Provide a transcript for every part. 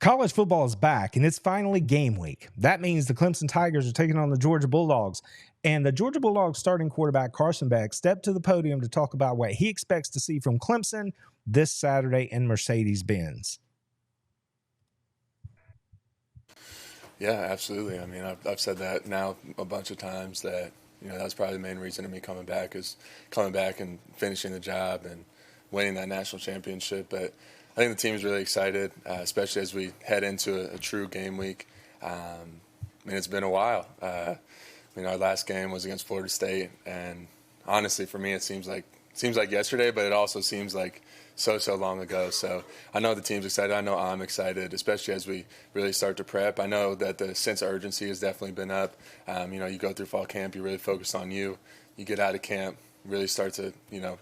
College football is back, and it's finally game week. That means the Clemson Tigers are taking on the Georgia Bulldogs. And the Georgia Bulldogs starting quarterback Carson Beck stepped to the podium to talk about what he expects to see from Clemson this Saturday in Mercedes-Benz. Yeah, absolutely. I mean, I've said that now a bunch of times that, that's probably the main reason of me coming back is coming back and finishing the job and winning that national championship. But I think the team is really excited, especially as we head into a true game week. I mean, it's been a while. Our last game was against Florida State, and honestly, for me, it seems like yesterday, but it also seems like so long ago. So I know the team's excited. I know I'm excited, especially as we really start to prep. I know that the sense of urgency has definitely been up. You go through fall camp, you really focus on you. You get out of camp, really start to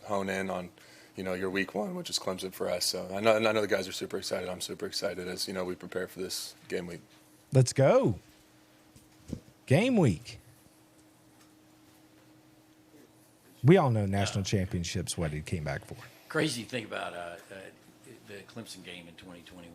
hone in on your week one, which is Clemson for us. So I know the guys are super excited. I'm super excited as we prepare for this game week. Let's go. Game week. We all know national championships, what he came back for. Crazy to think about the Clemson game in 2021.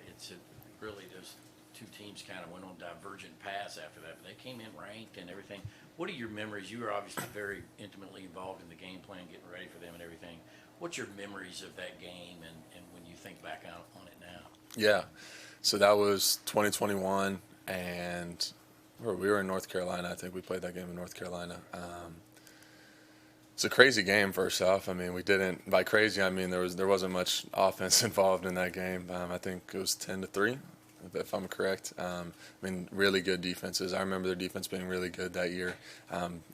It's really those two teams kind of went on divergent paths after that, but they came in ranked and everything. What are your memories? You were obviously very intimately involved in the game plan, getting ready for them and everything. What's your memories of that game and when you think back on it now? Yeah, so that was 2021, and we were in North Carolina. I think we played that game in North Carolina. It's a crazy game, first off. I mean, we didn't, by crazy, I mean, there wasn't much offense involved in that game. I think it was 10-3, if I'm correct. Really good defenses. I remember their defense being really good that year.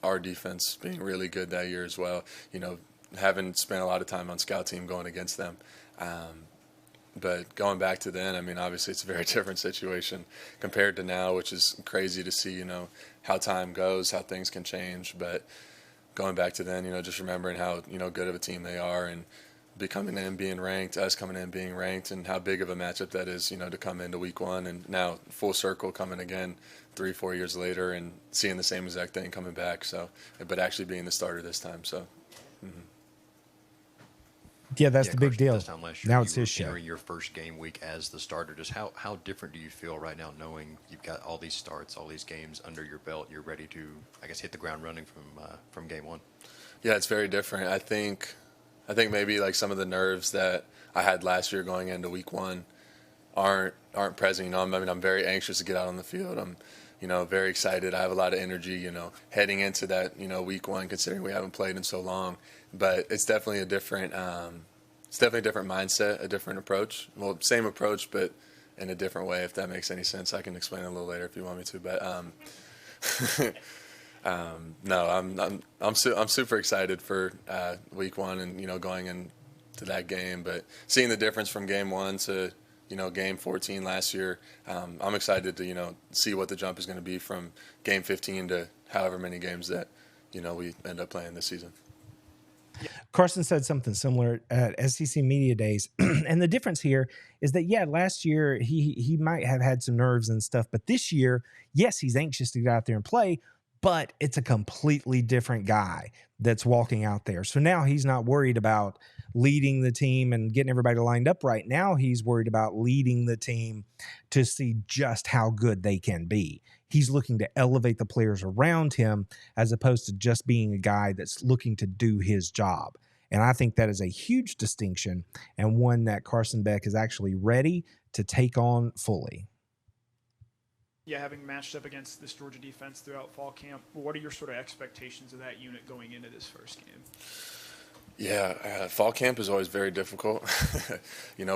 Our defense being really good that year as well. Haven't spent a lot of time on scout team going against them. But going back to then, obviously it's a very different situation compared to now, which is crazy to see, how time goes, how things can change. But going back to then, just remembering how, good of a team they are and coming in being ranked, us coming in being ranked, and how big of a matchup that is, to come into week one and now full circle coming again 3-4 years later and seeing the same exact thing coming back. So, but actually being the starter this time. So, Yeah, that's the big deal. This time last year, now it's his show. Entering your first game week as the starter, just how different do you feel right now, knowing you've got all these starts, all these games under your belt? You're ready to, I guess, hit the ground running from game one. Yeah, it's very different. I think maybe like some of the nerves that I had last year going into week one aren't present. I'm very anxious to get out on the field. I'm very excited. I have a lot of energy, heading into that, week one, considering we haven't played in so long. But it's definitely a different mindset, a different approach. Well, same approach, but in a different way, if that makes any sense. I can explain it a little later if you want me to. But no, I'm super excited for week one and going into that game. But seeing the difference from game one to game 14 last year, I'm excited to see what the jump is going to be from game 15 to however many games that we end up playing this season. Carson said something similar at SEC Media Days. And the difference here is that, last year he might have had some nerves and stuff. But this year, yes, he's anxious to get out there and play, but it's a completely different guy that's walking out there. So now he's not worried about leading the team and getting everybody lined up right. Now he's worried about leading the team to see just how good they can be. He's looking to elevate the players around him as opposed to just being a guy that's looking to do his job. And I think that is a huge distinction and one that Carson Beck is actually ready to take on fully. Yeah, having matched up against this Georgia defense throughout fall camp, what are your sort of expectations of that unit going into this first game? Yeah, fall camp is always very difficult,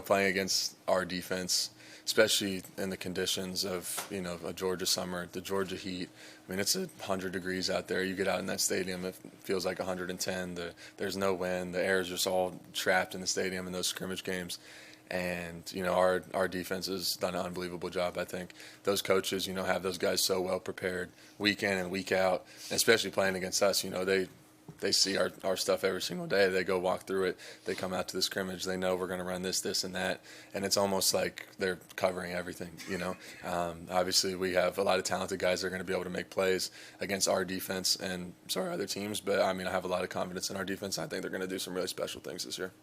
playing against our defense, especially in the conditions of, a Georgia summer, the Georgia heat. It's 100 degrees out there. You get out in that stadium, it feels like 110. There's no wind. The air is just all trapped in the stadium in those scrimmage games. And, our defense has done an unbelievable job, I think. Those coaches, have those guys so well prepared week in and week out, especially playing against us. They see our stuff every single day. They go walk through it. They come out to the scrimmage. They know we're going to run this, and that. And it's almost like they're covering everything, Obviously, we have a lot of talented guys that are going to be able to make plays against our defense and other teams. But, I have a lot of confidence in our defense. I think they're going to do some really special things this year.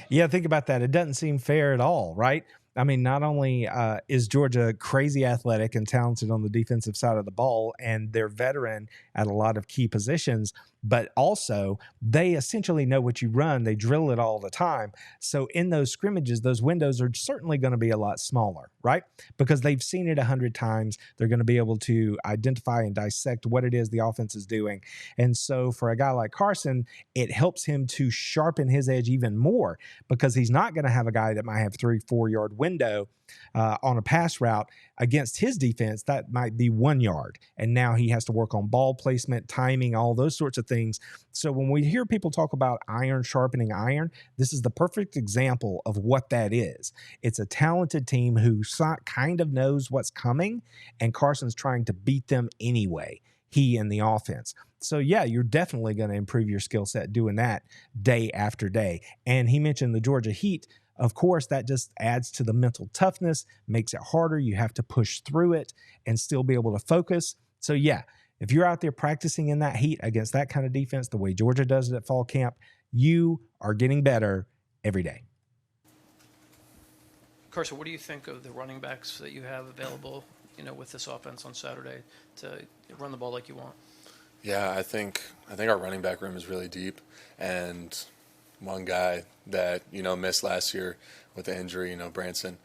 Yeah, think about that. It doesn't seem fair at all, right? I mean, not only is Georgia crazy athletic and talented on the defensive side of the ball, and they're veteran at a lot of key positions, but also they essentially know what you run. They drill it all the time. So in those scrimmages, those windows are certainly going to be a lot smaller, right? Because they've seen it 100 times. They're going to be able to identify and dissect what it is the offense is doing. And so for a guy like Carson, it helps him to sharpen his edge even more, because he's not going to have a guy that might have 3-4 yard window on a pass route. Against his defense, that might be 1 yard. And now he has to work on ball placement, timing, all those sorts of things. So when we hear people talk about iron sharpening iron, this is the perfect example of what that is. It's a talented team who kind of knows what's coming, and Carson's trying to beat them anyway, he and the offense. So yeah, you're definitely going to improve your skill set doing that day after day. And he mentioned the Georgia heat. Of course, that just adds to the mental toughness, makes it harder. You have to push through it and still be able to focus. So yeah, if you're out there practicing in that heat against that kind of defense, the way Georgia does it at fall camp, you are getting better every day. Carson, what do you think of the running backs that you have available, with this offense on Saturday to run the ball like you want? Yeah, I think our running back room is really deep, and one guy that missed last year with the injury, Branson.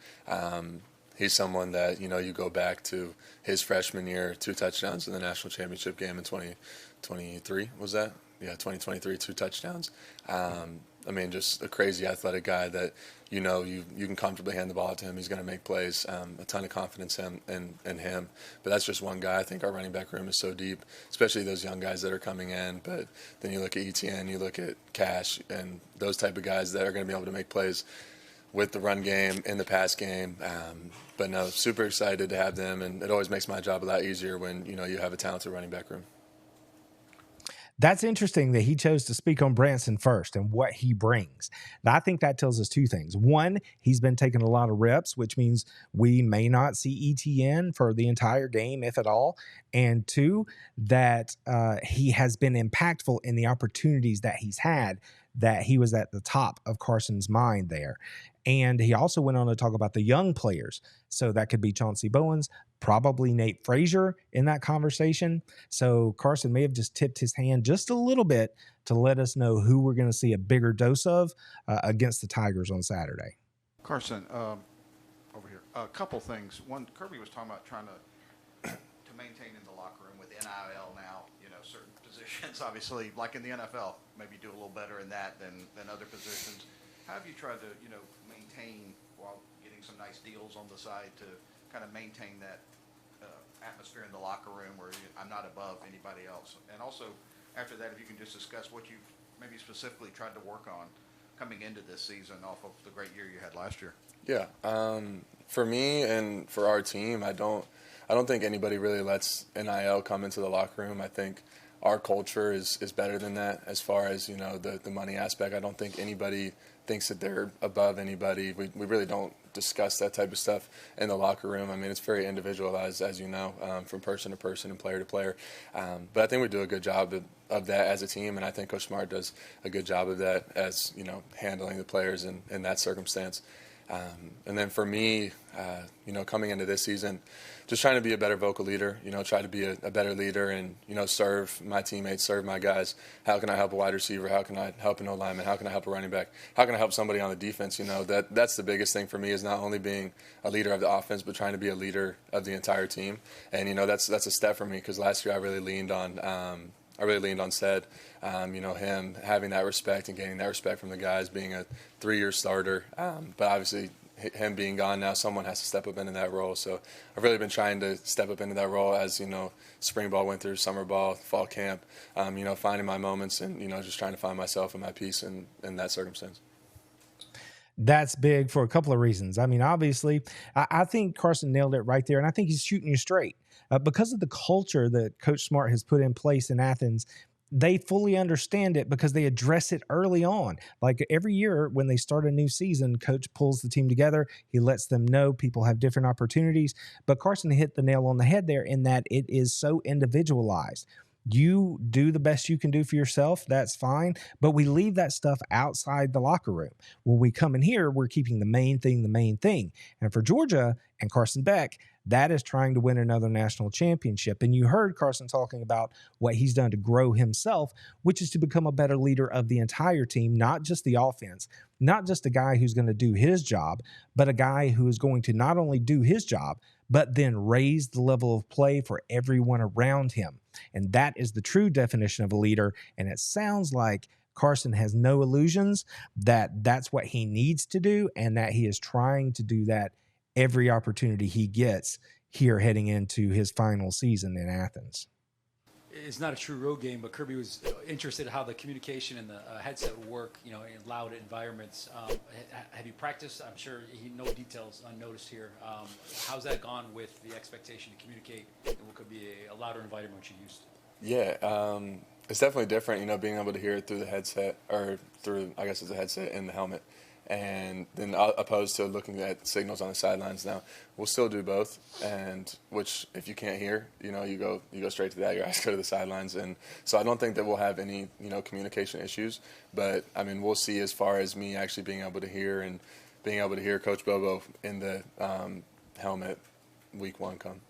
He's someone that you go back to his freshman year, 2 touchdowns in the national championship game in 2023. Was that? Yeah, 2023, 2 touchdowns. I mean, just a crazy athletic guy that you can comfortably hand the ball to him. He's going to make plays. A ton of confidence in him. But that's just one guy. I think our running back room is so deep, especially those young guys that are coming in. But then you look at ETN, you look at Cash, and those type of guys that are going to be able to make plays with the run game, in the pass game. But no, super excited to have them, and it always makes my job a lot easier when you have a talented running back room. That's interesting that he chose to speak on Branson first and what he brings. And I think that tells us 2 things. One, he's been taking a lot of reps, which means we may not see ETN for the entire game, if at all. And 2, that he has been impactful in the opportunities that he's had, that he was at the top of Carson's mind there. And he also went on to talk about the young players. So that could be Chauncey Bowens, probably Nate Frazier in that conversation. So Carson may have just tipped his hand just a little bit to let us know who we're going to see a bigger dose of against the Tigers on Saturday. Carson, over here, a couple things. One, Kirby was talking about trying to maintain in the locker room with NIL now, certain positions, obviously, like in the NFL, maybe do a little better in that than other positions. How have you tried to, maintain, while getting some nice deals on the side, to kind of maintain that atmosphere in the locker room where I'm not above anybody else? And also, after that, if you can just discuss what you've maybe specifically tried to work on coming into this season off of the great year you had last year. Yeah, for me and for our team, I don't think anybody really lets NIL come into the locker room. I think our culture is better than that as far as the money aspect. I don't think anybody thinks that they're above anybody. We really don't discuss that type of stuff in the locker room. I mean, it's very individualized, as you know, from person to person and player to player. But I think we do a good job of that as a team, and I think Coach Smart does a good job of that as handling the players in that circumstance. And then for me, coming into this season, just trying to be a better vocal leader, try to be a better leader and, serve my teammates, serve my guys. How can I help a wide receiver? How can I help an O-lineman? How can I help a running back? How can I help somebody on the defense? That's the biggest thing for me, is not only being a leader of the offense, but trying to be a leader of the entire team. And, that's a step for me, because last year I really leaned on Said, him having that respect and gaining that respect from the guys, being a 3-year starter. But obviously him being gone now, someone has to step up into that role. So I've really been trying to step up into that role as, spring ball went through, summer ball, fall camp, finding my moments and, just trying to find myself and my peace in that circumstance. That's big for a couple of reasons. I mean, obviously, I think Carson nailed it right there, and I think he's shooting you straight. Because of the culture that Coach Smart has put in place in Athens, they fully understand it because they address it early on. Like every year when they start a new season, Coach pulls the team together. He lets them know people have different opportunities. But Carson hit the nail on the head there in that it is so individualized. You do the best you can do for yourself. That's fine. But we leave that stuff outside the locker room. When we come in here, we're keeping the main thing the main thing. And for Georgia and Carson Beck, that is trying to win another national championship. And you heard Carson talking about what he's done to grow himself, which is to become a better leader of the entire team, not just the offense, not just a guy who's going to do his job, but a guy who is going to not only do his job, but then raise the level of play for everyone around him. And that is the true definition of a leader. And it sounds like Carson has no illusions that that's what he needs to do, and that he is trying to do that every opportunity he gets here heading into his final season in Athens. It's not a true road game, but Kirby was interested in how the communication and the headset would work, in loud environments. Have you practiced? I'm sure no details unnoticed here. How's that gone with the expectation to communicate in what could be a louder environment you're used to? Yeah, it's definitely different, being able to hear it through the headset, or through, I guess it's a headset in the helmet, and then opposed to looking at signals on the sidelines. Now we'll still do both, and which, if you can't hear, you go straight to that. Your eyes go to the sidelines, and so I don't think that we'll have any communication issues. But I mean, we'll see as far as me actually being able to hear and being able to hear Coach Bobo in the helmet week 1 come.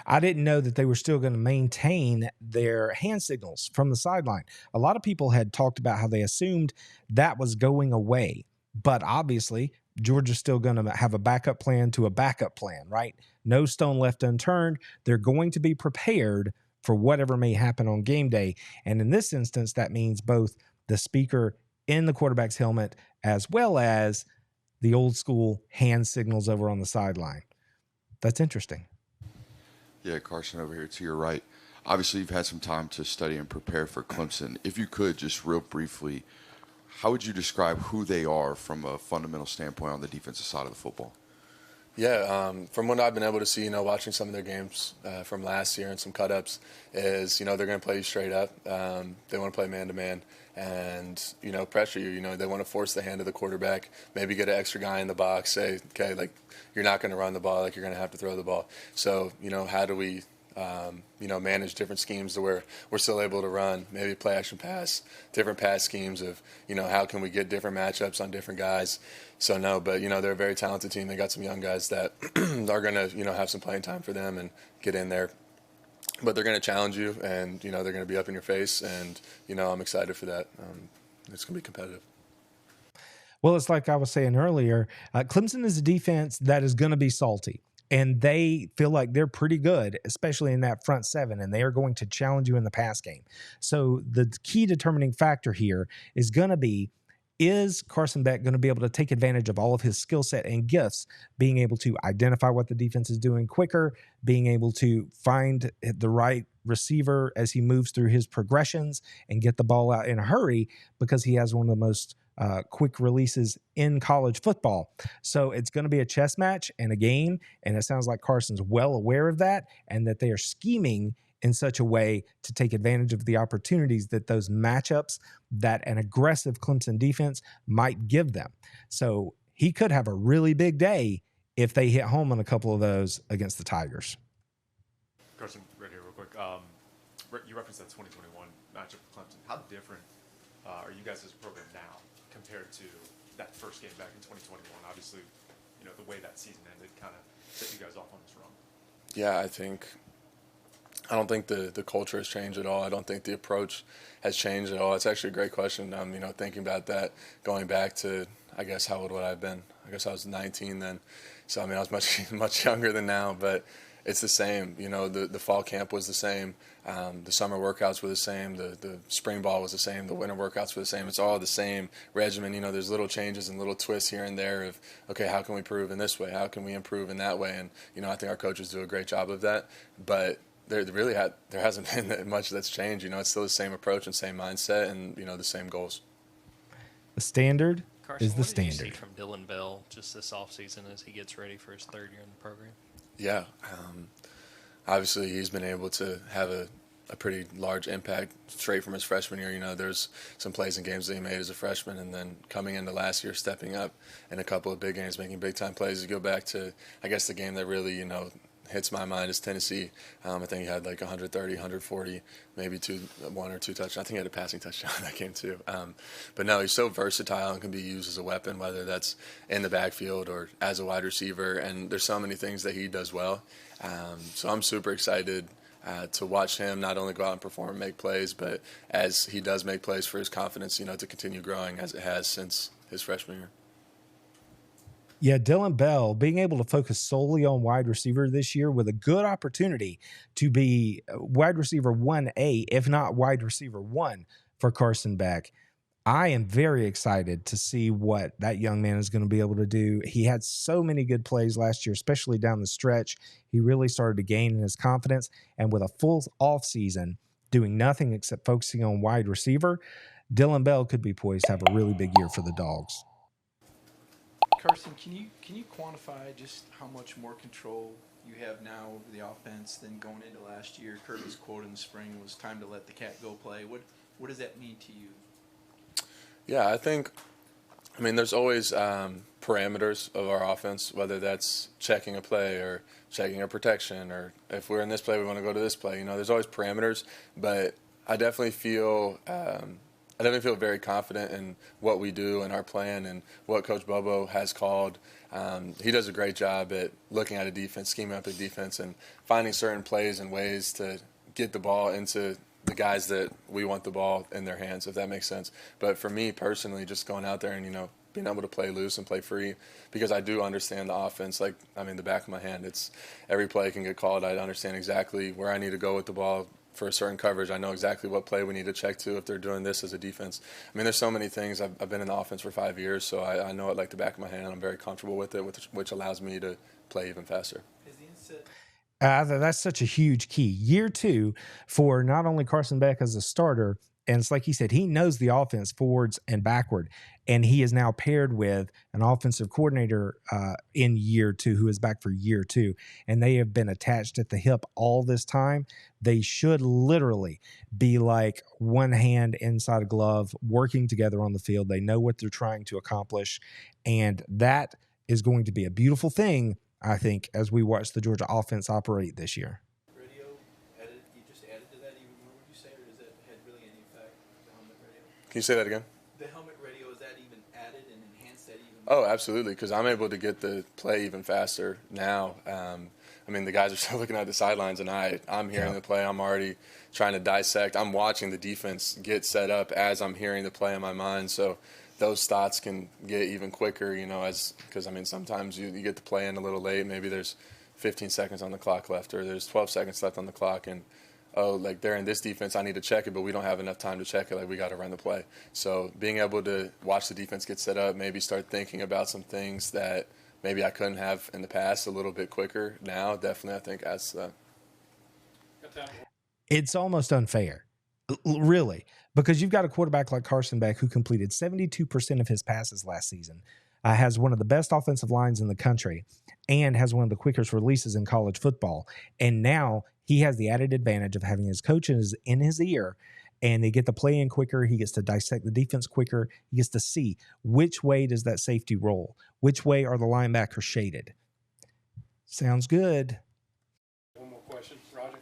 I didn't know that they were still going to maintain their hand signals from the sideline. A lot of people had talked about how they assumed that was going away, but obviously Georgia's still going to have a backup plan to a backup plan, right? No stone left unturned. They're going to be prepared for whatever may happen on game day. And in this instance, that means both the speaker in the quarterback's helmet as well as the old school hand signals over on the sideline. That's interesting. Yeah, Carson over here to your right. Obviously, you've had some time to study and prepare for Clemson. If you could, just real briefly, how would you describe who they are from a fundamental standpoint on the defensive side of the football? Yeah, from what I've been able to see, watching some of their games from last year and some cut-ups, is, they're going to play you straight up. They want to play man-to-man and, pressure you. They want to force the hand of the quarterback, maybe get an extra guy in the box, say, okay, like, you're not going to run the ball, like, you're going to have to throw the ball. So, how do we, manage different schemes to where we're still able to run, maybe play action pass, different pass schemes of, how can we get different matchups on different guys. So no, but, they're a very talented team. They got some young guys that are going to, have some playing time for them and get in there. But they're going to challenge you, and, they're going to be up in your face, and, I'm excited for that. It's going to be competitive. Well, it's like I was saying earlier, Clemson is a defense that is going to be salty, and they feel like they're pretty good, especially in that front seven, and they are going to challenge you in the pass game. So the key determining factor here is going to be, is Carson Beck going to be able to take advantage of all of his skill set and gifts, being able to identify what the defense is doing quicker, being able to find the right receiver as he moves through his progressions and get the ball out in a hurry, because he has one of the most quick releases in college football. So it's going to be a chess match and a game, and it sounds like Carson's well aware of that, and that they are scheming in such a way to take advantage of the opportunities that those matchups that an aggressive Clemson defense might give them. So he could have a really big day if they hit home on a couple of those against the Tigers. Carson, right here real quick. You referenced that 2021 matchup with Clemson. How different are you guys as a program now compared to that first game back in 2021? Obviously, the way that season ended kind of set you guys off on this run. Yeah, I don't think the culture has changed at all. I don't think the approach has changed at all. It's actually a great question. Thinking about that, going back to, I guess, how old would I have been? I guess I was 19 then. So, I was much younger than now, but it's the same. The fall camp was the same. The summer workouts were the same. The spring ball was the same. The winter workouts were the same. It's all the same regimen. There's little changes and little twists here and there of, okay, how can we improve in this way? How can we improve in that way? And, I think our coaches do a great job of that. But there hasn't been that much that's changed. It's still the same approach and same mindset and, the same goals. The standard Carson, is the what did you standard. see from Dylan Bell just this offseason as he gets ready for his third year in the program? Yeah. Obviously, he's been able to have a pretty large impact straight from his freshman year. There's some plays and games that he made as a freshman, and then coming into last year, stepping up in a couple of big games, making big-time plays. You go back to, I guess, the game that really, hits my mind is Tennessee. I think he had like 130, 140, maybe one or two touchdowns. I think he had a passing touchdown in that game too. But no, he's so versatile and can be used as a weapon, whether that's in the backfield or as a wide receiver. And there's so many things that he does well. So I'm super excited to watch him not only go out and perform and make plays, but as he does make plays, for his confidence, to continue growing as it has since his freshman year. Yeah, Dylan Bell being able to focus solely on wide receiver this year with a good opportunity to be wide receiver 1A, if not wide receiver 1 for Carson Beck. I am very excited to see what that young man is going to be able to do. He had so many good plays last year, especially down the stretch. He really started to gain in his confidence, and with a full offseason doing nothing except focusing on wide receiver, Dylan Bell could be poised to have a really big year for the Dogs. Carson, can you quantify just how much more control you have now over the offense than going into last year? Kirby's quote in the spring was "time to let the cat go play." What does that mean to you? Yeah, I mean, there's always parameters of our offense, whether that's checking a play or checking a protection, or if we're in this play, we want to go to this play. There's always parameters, but I definitely feel very confident in what we do and our plan and what Coach Bobo has called. He does a great job at looking at a defense, scheming up a defense, and finding certain plays and ways to get the ball into the guys that we want the ball in their hands, if that makes sense. But for me personally, just going out there and, being able to play loose and play free, because I do understand the offense, the back of my hand. It's every play can get called. I understand exactly where I need to go with the ball for a certain coverage. I know exactly what play we need to check to if they're doing this as a defense. I mean, there's so many things. I've been in the offense for 5 years, so I know it like the back of my hand. I'm very comfortable with it, which allows me to play even faster. That's such a huge key. Year 2 for not only Carson Beck as a starter, and it's like he said, he knows the offense forwards and backward, and he is now paired with an offensive coordinator in year 2 who is back for year 2, and they have been attached at the hip all this time. They should literally be like one hand inside a glove, working together on the field. They know what they're trying to accomplish, and that is going to be a beautiful thing, I think, as we watch the Georgia offense operate this year. Radio added, you just added to that even more, would you say, or does that had really any effect, the helmet radio? Can you say that again? The helmet radio, is that even added and enhanced that even more? Oh, absolutely, because I'm able to get the play even faster now. I mean, the guys are still looking at the sidelines, and I'm hearing the play. I'm already trying to dissect. I'm watching the defense get set up as I'm hearing the play in my mind, so those thoughts can get even quicker, because, I mean, sometimes you get the play in a little late. Maybe there's 15 seconds on the clock left, or there's 12 seconds left on the clock, and, they're in this defense, I need to check it, but we don't have enough time to check it. We got to run the play. So being able to watch the defense get set up, maybe start thinking about some things that maybe I couldn't have in the past a little bit quicker now, definitely, I think, adds to that. It's almost unfair, really, because you've got a quarterback like Carson Beck who completed 72% of his passes last season, has one of the best offensive lines in the country, and has one of the quickest releases in college football. And now he has the added advantage of having his coaches in his ear, and they get the play in quicker. He gets to dissect the defense quicker. He gets to see which way does that safety roll, which way are the linebackers shaded. Sounds good. One more question, Roger.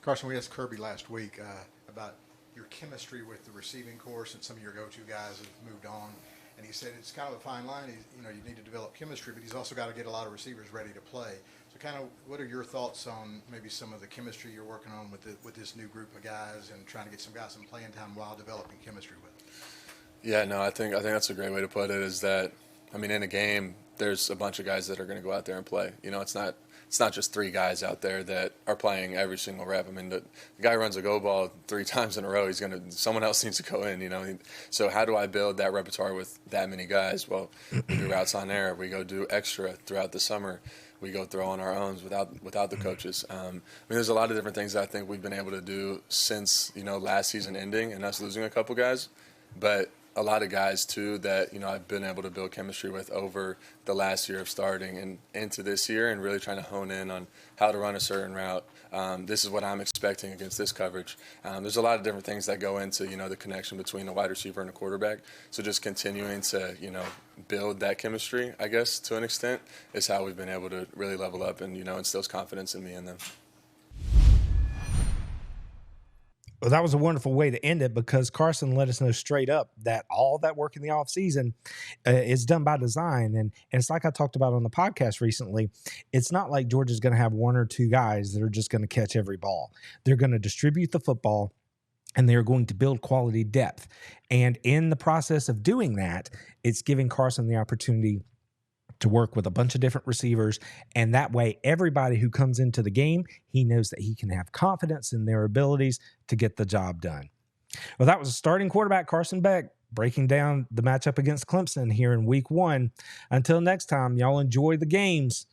Carson, we asked Kirby last week about your chemistry with the receiving corps, and some of your go-to guys have moved on. And he said it's kind of a fine line. You need to develop chemistry, but he's also got to get a lot of receivers ready to play. So kind of what are your thoughts on maybe some of the chemistry you're working on with this new group of guys, and trying to get some guys some playing time while developing chemistry with them? Yeah, no, I think that's a great way to put it, is that, I mean, in a game, there's a bunch of guys that are going to go out there and play. It's not just 3 guys out there that are playing every single rep. I mean, the guy runs a go ball 3 times in a row. Someone else needs to go in, So how do I build that repertoire with that many guys? Well, we do routes on air. We go do extra throughout the summer. We go throw on our own without the coaches. I mean, there's a lot of different things that I think we've been able to do since, last season ending and us losing a couple guys. But a lot of guys too that, you know, I've been able to build chemistry with over the last year of starting and into this year, and really trying to hone in on how to run a certain route. This is what I'm expecting against this coverage. There's a lot of different things that go into, you know, the connection between a wide receiver and a quarterback. So just continuing to, you know, build that chemistry, I guess, to an extent, is how we've been able to really level up and, you know, instills confidence in me and them. Well, that was a wonderful way to end it, because Carson let us know straight up that all that work in the offseason is done by design. And it's like I talked about on the podcast recently. It's not like Georgia's going to have one or two guys that are just going to catch every ball. They're going to distribute the football, and they're going to build quality depth. And in the process of doing that, it's giving Carson the opportunity to work with a bunch of different receivers. And that way, everybody who comes into the game, he knows that he can have confidence in their abilities to get the job done. Well, that was a starting quarterback, Carson Beck, breaking down the matchup against Clemson here in week 1. Until next time, y'all enjoy the games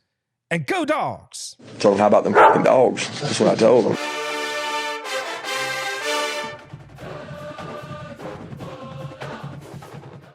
and go Dogs. Told them, how about them fucking dogs? That's what I told them.